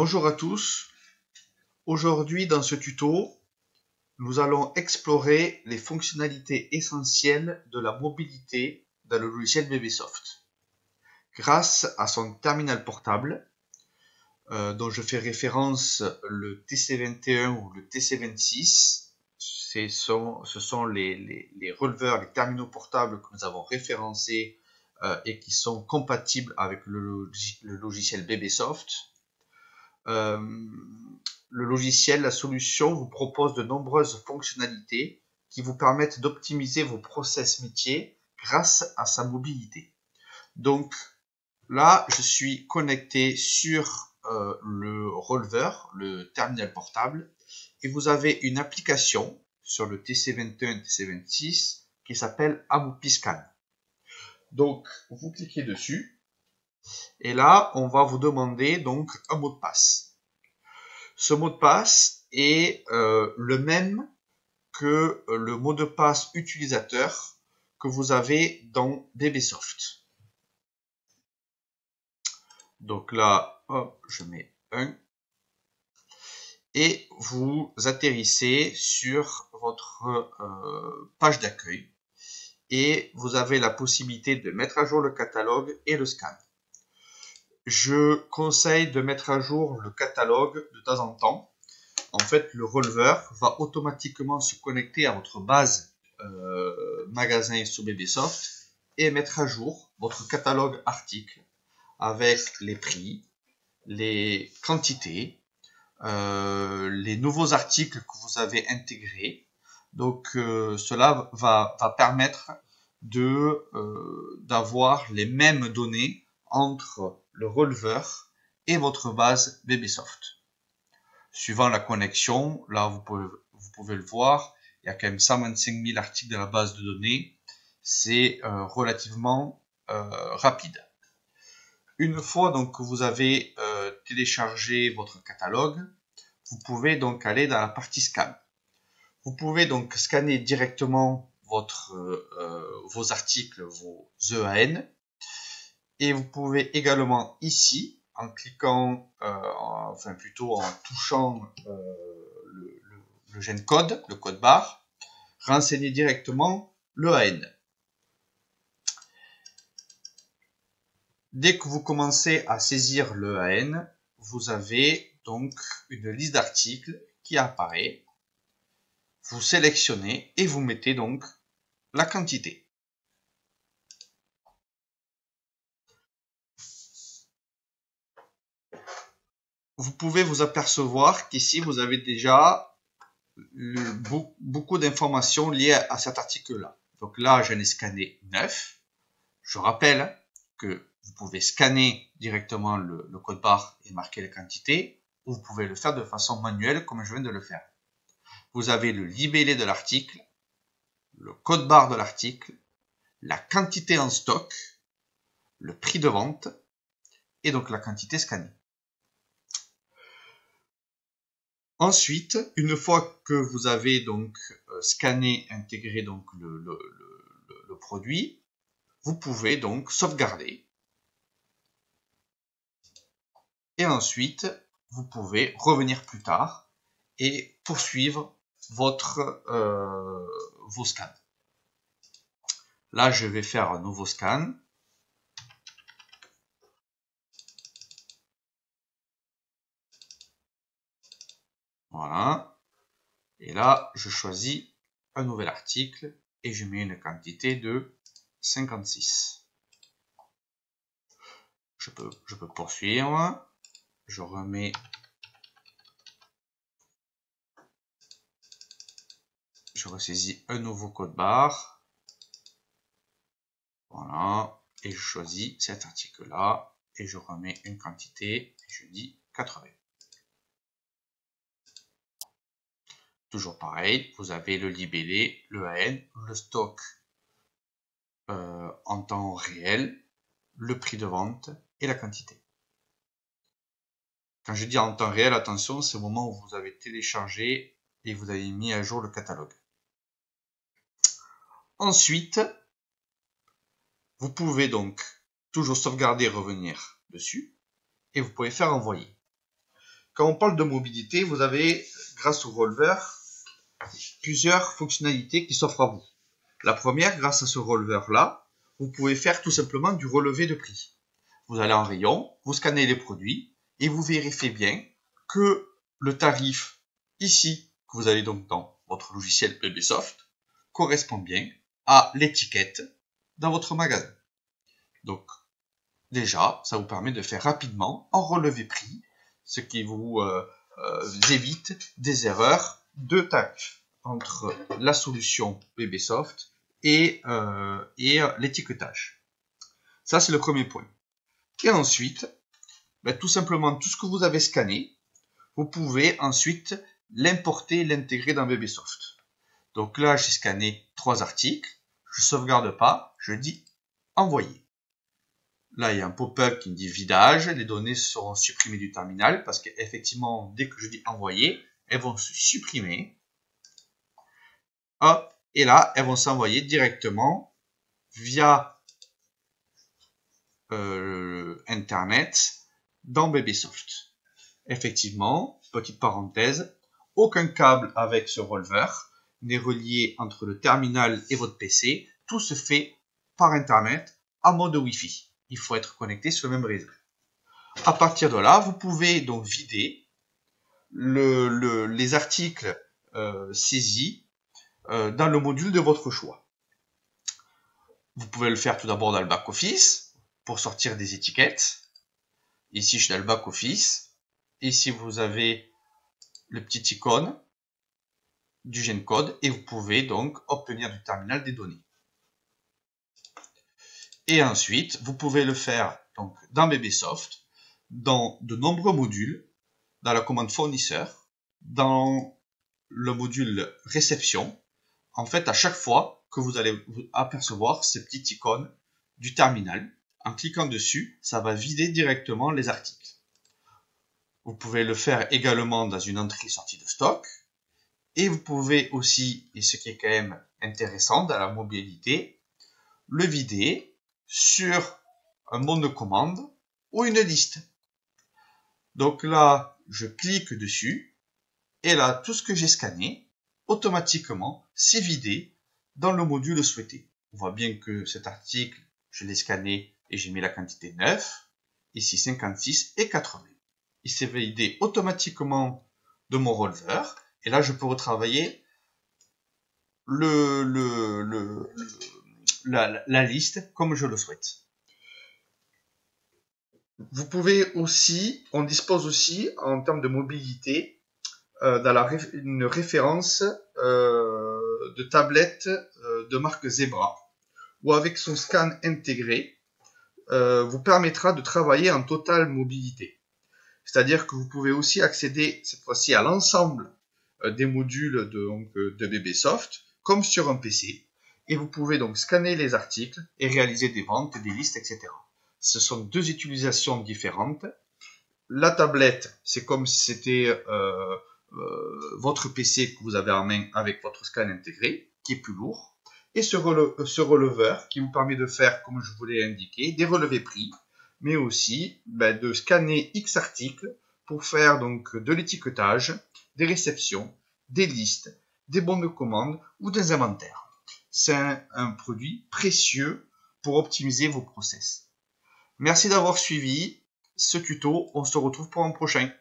Bonjour à tous. Aujourd'hui, dans ce tuto, nous allons explorer les fonctionnalités essentielles de la mobilité dans le logiciel BBSoft. Grâce à son terminal portable, dont je fais référence le TC21 ou le TC26, ce sont les releveurs, les terminaux portables que nous avons référencés et qui sont compatibles avec le logiciel BBSoft. Le logiciel, la solution vous propose de nombreuses fonctionnalités qui vous permettent d'optimiser vos process métiers grâce à sa mobilité. Donc là, je suis connecté sur le releveur, le terminal portable, et vous avez une application sur le TC21 et TC26 qui s'appelle AmupiScan. Donc, vous cliquez dessus, et là, on va vous demander donc un mot de passe. Ce mot de passe est le même que le mot de passe utilisateur que vous avez dans BBSoft. Donc là, hop, je mets 1. Et vous atterrissez sur votre page d'accueil. Et vous avez la possibilité de mettre à jour le catalogue et le scan. Je conseille de mettre à jour le catalogue de temps en temps. En fait, le releveur va automatiquement se connecter à votre base magasin sur BBSoft et mettre à jour votre catalogue article avec les prix, les quantités, les nouveaux articles que vous avez intégrés. Donc, cela va permettre d'avoir les mêmes données entre le releveur et votre base BBSoft. Suivant la connexion, là vous pouvez le voir, il y a quand même 125 000 articles dans la base de données. C'est relativement rapide. Une fois donc que vous avez téléchargé votre catalogue, vous pouvez donc aller dans la partie scan. Vous pouvez donc scanner directement vos articles, vos EAN, et vous pouvez également ici, en cliquant, enfin plutôt en touchant le GENCODE, le code barre, renseigner directement l'EAN. Dès que vous commencez à saisir l'EAN, vous avez donc une liste d'articles qui apparaît. Vous sélectionnez et vous mettez donc la quantité. Vous pouvez vous apercevoir qu'ici vous avez déjà beaucoup d'informations liées à cet article-là. Donc là, j'en ai scanné 9. Je rappelle que vous pouvez scanner directement le code barre et marquer la quantité, ou vous pouvez le faire de façon manuelle comme je viens de le faire. Vous avez le libellé de l'article, le code barre de l'article, la quantité en stock, le prix de vente et donc la quantité scannée. Ensuite, une fois que vous avez donc scanné, intégré donc le produit, vous pouvez donc sauvegarder. Et ensuite, vous pouvez revenir plus tard et poursuivre vos scans. Là, je vais faire un nouveau scan. Voilà. Et là, je choisis un nouvel article et je mets une quantité de 56. Je peux poursuivre. Je remets. Je ressaisis un nouveau code barre. Voilà. Et je choisis cet article-là et je remets une quantité et je dis 80. Toujours pareil, vous avez le libellé, l'EAN, le stock en temps réel, le prix de vente et la quantité. Quand je dis en temps réel, attention, c'est au moment où vous avez téléchargé et vous avez mis à jour le catalogue. Ensuite, vous pouvez donc toujours sauvegarder et revenir dessus et vous pouvez faire envoyer. quand on parle de mobilité, vous avez, grâce au Rolver, plusieurs fonctionnalités qui s'offrent à vous. La première, grâce à ce Rolver-là, vous pouvez faire tout simplement du relevé de prix. Vous allez en rayon, vous scannez les produits et vous vérifiez bien que le tarif ici, que vous avez donc dans votre logiciel BBSoft, correspond bien à l'étiquette dans votre magasin. Donc, déjà, ça vous permet de faire rapidement un relevé prix, ce qui vous évite des erreurs de tarif entre la solution BBSoft et l'étiquetage. Ça, c'est le premier point. Et ensuite, tout simplement, tout ce que vous avez scanné, vous pouvez ensuite l'importer et l'intégrer dans BBSoft. Donc là, j'ai scanné 3 articles, je sauvegarde pas, je dis envoyer. Là, il y a un pop-up qui me dit vidage, les données seront supprimées du terminal parce qu'effectivement, dès que je dis envoyer, elles vont se supprimer. Hop, et là, elles vont s'envoyer directement via Internet dans BBSoft. Effectivement, petite parenthèse, aucun câble avec ce Rolver n'est relié entre le terminal et votre PC. Tout se fait par Internet en mode Wi-Fi. Il faut être connecté sur le même réseau. À partir de là, vous pouvez donc vider les articles saisis dans le module de votre choix. Vous pouvez le faire tout d'abord dans le back-office pour sortir des étiquettes. Ici, je suis dans le back-office. Ici, vous avez le petit icône du GenCode et vous pouvez donc obtenir du terminal des données. Et ensuite, vous pouvez le faire donc dans BBSoft, dans de nombreux modules, dans la commande fournisseur, dans le module réception. En fait, à chaque fois que vous allez apercevoir ces petites icônes du terminal, en cliquant dessus, ça va vider directement les articles. Vous pouvez le faire également dans une entrée-sortie de stock. Et vous pouvez aussi, et ce qui est quand même intéressant dans la mobilité, le vider sur un bon de commande ou une liste. Donc là, je clique dessus et là, tout ce que j'ai scanné, automatiquement, c'est vidé dans le module souhaité. On voit bien que cet article, je l'ai scanné et j'ai mis la quantité 9, ici 56 et 80. Il s'est vidé automatiquement de mon Rolver et là, je peux retravailler la liste comme je le souhaite. Vous pouvez aussi, on dispose aussi en termes de mobilité une référence de tablette de marque Zebra où avec son scan intégré vous permettra de travailler en totale mobilité. C'est-à-dire que vous pouvez aussi accéder cette fois-ci à l'ensemble des modules de BBSoft comme sur un PC et vous pouvez donc scanner les articles et réaliser des ventes, des listes, etc. Ce sont deux utilisations différentes. La tablette, c'est comme si c'était votre PC que vous avez en main avec votre scan intégré, qui est plus lourd. Et ce releveur qui vous permet de faire, comme je vous l'ai indiqué, des relevés prix, mais aussi de scanner X articles pour faire donc de l'étiquetage, des réceptions, des listes, des bons de commande ou des inventaires. C'est un produit précieux pour optimiser vos process. Merci d'avoir suivi ce tuto. On se retrouve pour un prochain.